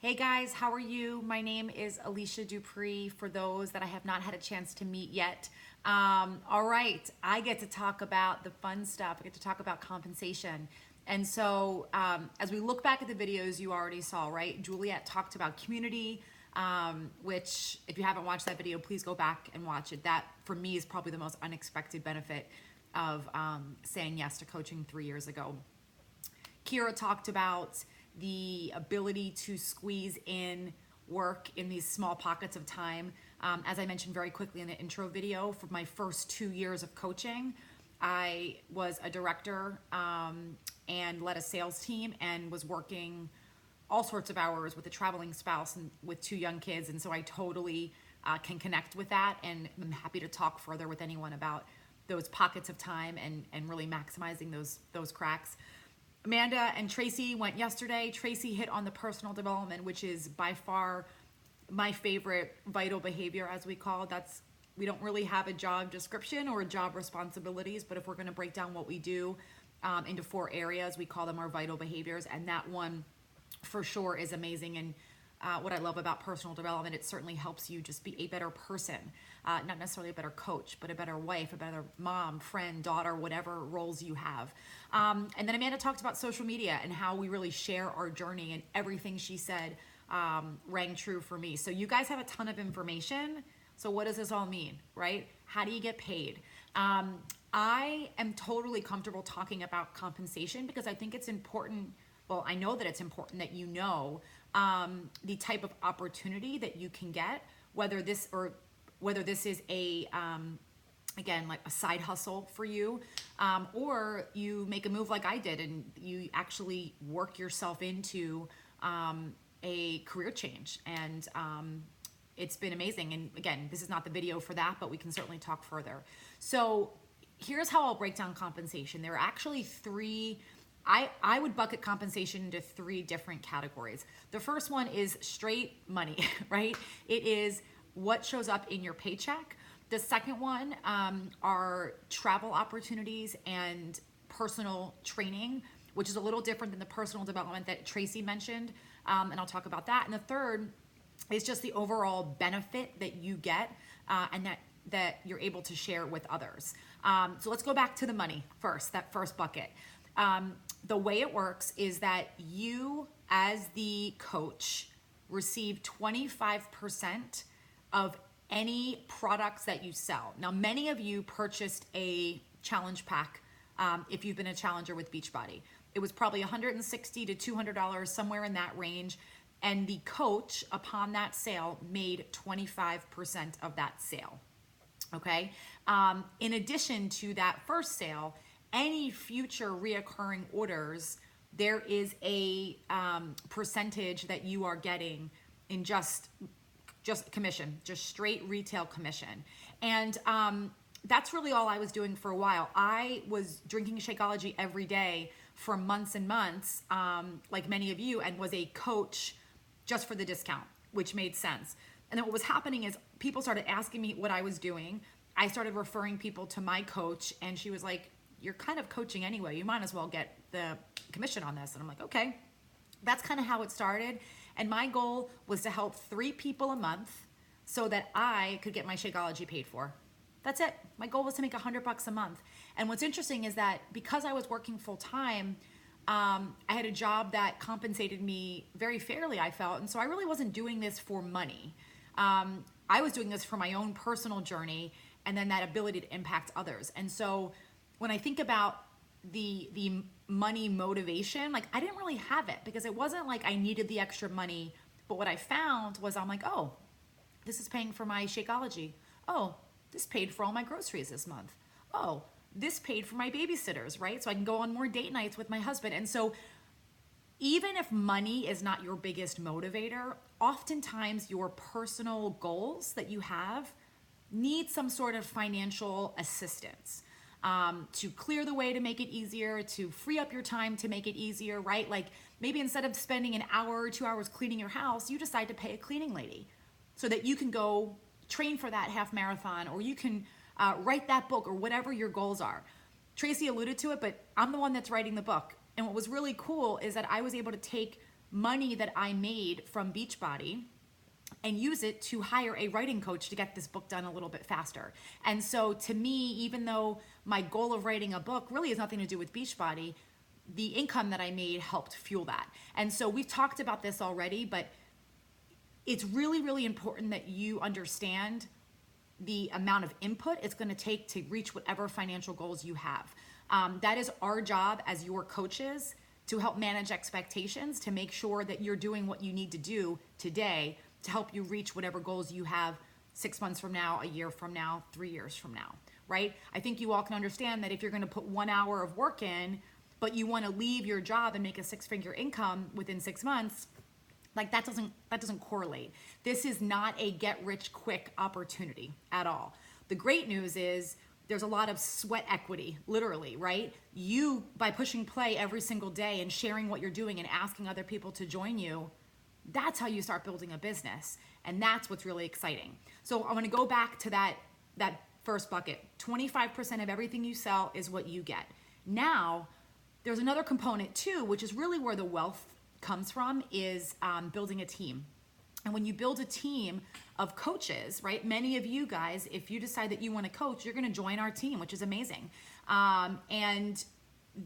Hey guys, how are you? My name is Alicia Dupree, for those that I have not had a chance to meet yet. All right, I get to talk about the fun stuff. I get to talk about compensation. And so as we look back at the videos you already saw, right? Juliet talked about community, which if you haven't watched that video, please go back and watch it. That for me is probably the most unexpected benefit of saying yes to coaching 3 years ago. Kira talked about the ability to squeeze in work in these small pockets of time. As I mentioned very quickly in the intro video, for my first 2 years of coaching, I was a director and led a sales team and was working all sorts of hours with a traveling spouse and with 2 young kids. And so I totally can connect with that, and I'm happy to talk further with anyone about those pockets of time and really maximizing those cracks. Amanda and Tracy went yesterday. Tracy hit on the personal development, which is by far my favorite vital behavior, as we call it. We don't really have a job description or job responsibilities, but if we're going to break down what we do into 4 areas, we call them our vital behaviors. And that one for sure is amazing. And what I love about personal development, it certainly helps you just be a better person, not necessarily a better coach, but a better wife, a better mom, friend, daughter, whatever roles you have. And then Amanda talked about social media and how we really share our journey, and everything she said rang true for me. So you guys have a ton of information. So what does this all mean, right? How do you get paid? I am totally comfortable talking about compensation because I think it's important. Well, I know that it's important that you know the type of opportunity that you can get, whether this is a again, like a side hustle for you, or you make a move like I did and you actually work yourself into a career change. And it's been amazing. And again, this is not the video for that, but we can certainly talk further. So here's how I'll break down compensation. There are actually 3. I would bucket compensation into 3 different categories. The first one is straight money, right? It is what shows up in your paycheck. The second one are travel opportunities and personal training, which is a little different than the personal development that Tracy mentioned, and I'll talk about that. And the third is just the overall benefit that you get and that you're able to share with others. So let's go back to the money first, that first bucket. The way it works is that you, as the coach, receive 25% of any products that you sell. Now, many of you purchased a challenge pack if you've been a challenger with Beachbody. It was probably $160 to $200, somewhere in that range. And the coach, upon that sale, made 25% of that sale. Okay? In addition to that first sale, any future reoccurring orders, there is a percentage that you are getting in just commission, just straight retail commission. And that's really all I was doing for a while. I was drinking Shakeology every day for months and months, like many of you, and was a coach just for the discount, which made sense. And then what was happening is people started asking me what I was doing. I started referring people to my coach, and she was like, "You're kind of coaching anyway. You might as well get the commission on this." And I'm like, okay. That's kind of how it started. And my goal was to help 3 people a month so that I could get my Shakeology paid for. That's it. My goal was to make $100 a month. And what's interesting is that because I was working full time, I had a job that compensated me very fairly, I felt. And so I really wasn't doing this for money. I was doing this for my own personal journey and then that ability to impact others. And so when I think about the money motivation, like I didn't really have it because it wasn't like I needed the extra money. But what I found was I'm like, oh, this is paying for my Shakeology. Oh, this paid for all my groceries this month. Oh, this paid for my babysitters, right? So I can go on more date nights with my husband. And so even if money is not your biggest motivator, oftentimes your personal goals that you have need some sort of financial assistance. To clear the way to make it easier, to free up your time to make it easier, right? Like maybe instead of spending an hour or 2 hours cleaning your house, you decide to pay a cleaning lady so that you can go train for that half marathon, or you can write that book, or whatever your goals are. Tracy alluded to it, but I'm the one that's writing the book. And what was really cool is that I was able to take money that I made from Beachbody and use it to hire a writing coach to get this book done a little bit faster. And so to me, even though my goal of writing a book really has nothing to do with Beachbody, the income that I made helped fuel that. And so we've talked about this already, but it's really, really important that you understand the amount of input it's going to take to reach whatever financial goals you have. That is our job as your coaches, to help manage expectations, to make sure that you're doing what you need to do today to help you reach whatever goals you have 6 months from now, a year from now, 3 years from now, right? I think you all can understand that if you're going to put 1 hour of work in, but you want to leave your job and make a 6-figure income within 6 months, like that doesn't correlate. This is not a get rich quick opportunity at all. The great news is there's a lot of sweat equity, literally, right? You, by pushing play every single day and sharing what you're doing and asking other people to join you, that's how you start building a business. And that's what's really exciting. So I want to go back to that first bucket. 25% of everything you sell is what you get. Now, there's another component too, which is really where the wealth comes from, is building a team. And when you build a team of coaches, right, many of you guys, if you decide that you want to coach, you're going to join our team, which is amazing. And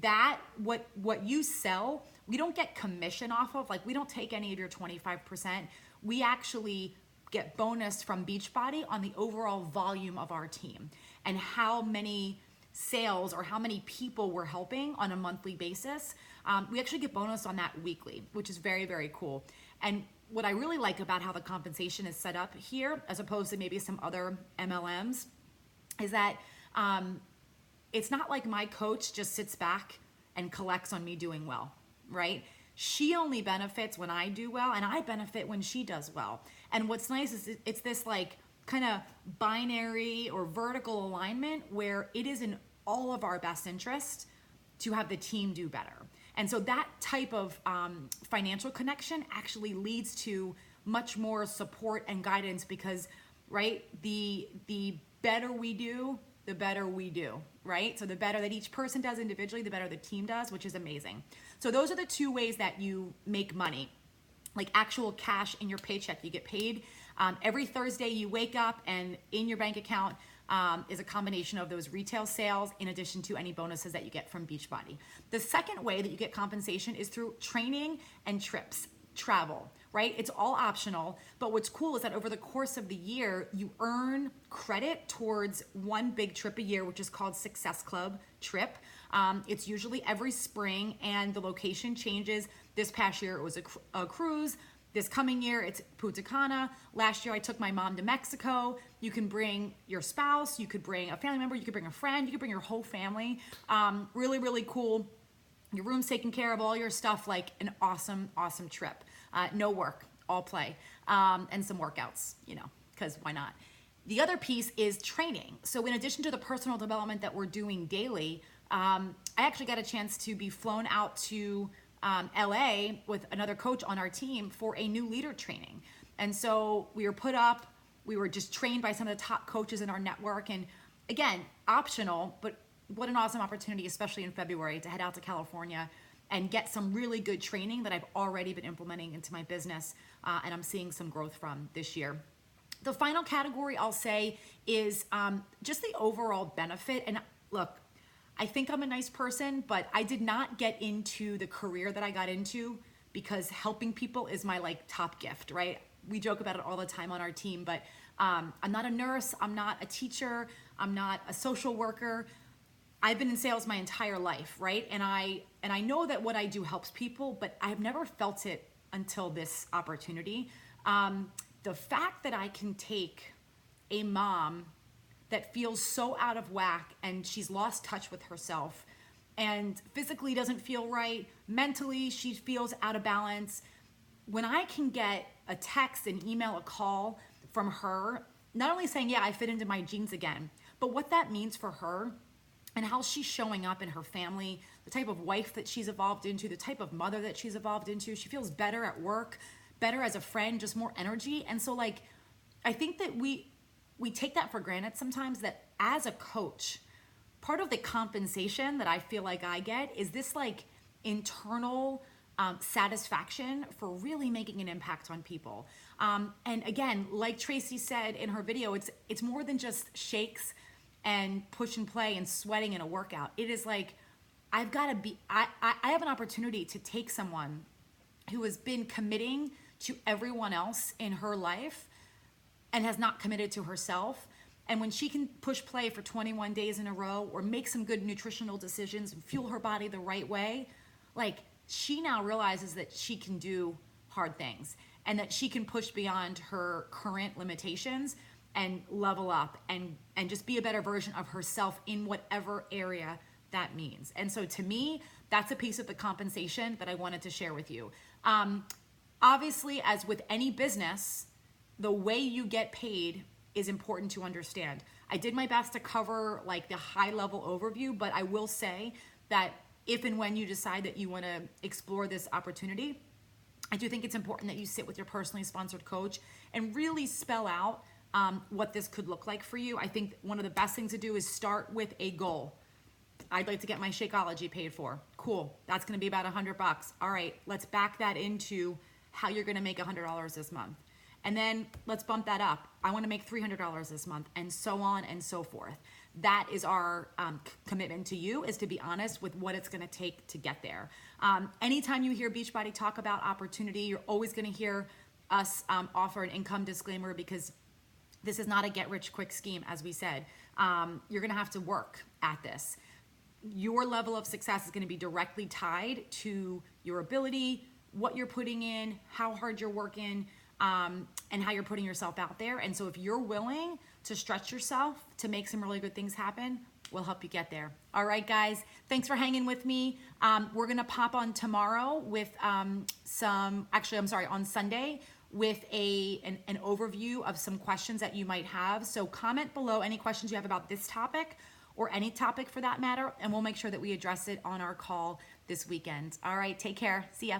that, what you sell, we don't get commission off of, like we don't take any of your 25%. We actually get bonus from Beachbody on the overall volume of our team and how many sales or how many people we're helping on a monthly basis. We actually get bonus on that weekly, which is very, very cool. And what I really like about how the compensation is set up here, as opposed to maybe some other MLMs, is that it's not like my coach just sits back and collects on me doing well, right? She only benefits when I do well, and I benefit when she does well. And what's nice is it's this like kind of binary or vertical alignment where it is in all of our best interest to have the team do better. And so that type of financial connection actually leads to much more support and guidance because, right, the better we do, the better we do, right? So the better that each person does individually, the better the team does, which is amazing. So those are the two ways that you make money, like actual cash in your paycheck. You get paid every Thursday. You wake up and in your bank account is a combination of those retail sales in addition to any bonuses that you get from Beachbody. The second way that you get compensation is through training and trips, travel, right? It's all optional, but what's cool is that over the course of the year, you earn credit towards one big trip a year, which is called Success Club Trip. It's usually every spring and the location changes. This past year, it was a cruise. This coming year, it's Punta Cana. Last year, I took my mom to Mexico. You can bring your spouse, you could bring a family member, you could bring a friend, you could bring your whole family. Really, really cool. Your room's taken care of, all your stuff, like an awesome, awesome trip. No work, all play, and some workouts, you know, because why not? The other piece is training. So in addition to the personal development that we're doing daily, I actually got a chance to be flown out to LA with another coach on our team for a new leader training. And so we were put up, we were just trained by some of the top coaches in our network. And again, optional, but what an awesome opportunity, especially in February, to head out to California and get some really good training that I've already been implementing into my business and I'm seeing some growth from this year. The final category I'll say is just the overall benefit. And look, I think I'm a nice person, but I did not get into the career that I got into because helping people is my like top gift, right? We joke about it all the time on our team, but I'm not a nurse, I'm not a teacher, I'm not a social worker. I've been in sales my entire life, right? And I know that what I do helps people, but I've never felt it until this opportunity. The fact that I can take a mom that feels so out of whack and she's lost touch with herself and physically doesn't feel right, mentally she feels out of balance. When I can get a text, an email, a call from her, not only saying, yeah, I fit into my jeans again, but what that means for her and how she's showing up in her family, the type of wife that she's evolved into, the type of mother that she's evolved into. She feels better at work, better as a friend, just more energy. And so like, I think that we take that for granted sometimes, that as a coach, part of the compensation that I feel like I get is this like internal satisfaction for really making an impact on people. And again, like Tracy said in her video, it's more than just shakes and push and play and sweating in a workout. It is like, I have an opportunity to take someone who has been committing to everyone else in her life and has not committed to herself. And when she can push play for 21 days in a row or make some good nutritional decisions and fuel her body the right way, like, she now realizes that she can do hard things and that she can push beyond her current limitations and level up and just be a better version of herself in whatever area that means. And so to me, that's a piece of the compensation that I wanted to share with you. Obviously, as with any business, the way you get paid is important to understand. I did my best to cover like the high level overview, but I will say that if and when you decide that you want to explore this opportunity, I do think it's important that you sit with your personally sponsored coach and really spell out what this could look like for you. I think one of the best things to do is start with a goal. I'd like to get my Shakeology paid for. Cool. That's going to be about $100. All right, let's back that into how you're going to make $100 this month. And then let's bump that up. I want to make $300 this month, and so on and so forth. That is our commitment to you, is to be honest with what it's going to take to get there. Anytime you hear Beachbody talk about opportunity, you're always going to hear us offer an income disclaimer, because this is not a get-rich-quick scheme, as we said. You're going to have to work at this. Your level of success is going to be directly tied to your ability, what you're putting in, how hard you're working, and how you're putting yourself out there. And so if you're willing to stretch yourself to make some really good things happen, we'll help you get there. All right, guys, thanks for hanging with me. We're gonna pop on tomorrow with on Sunday with an overview of some questions that you might have. So comment below any questions you have about this topic or any topic for that matter, and we'll make sure that we address it on our call this weekend. All right, take care. See ya.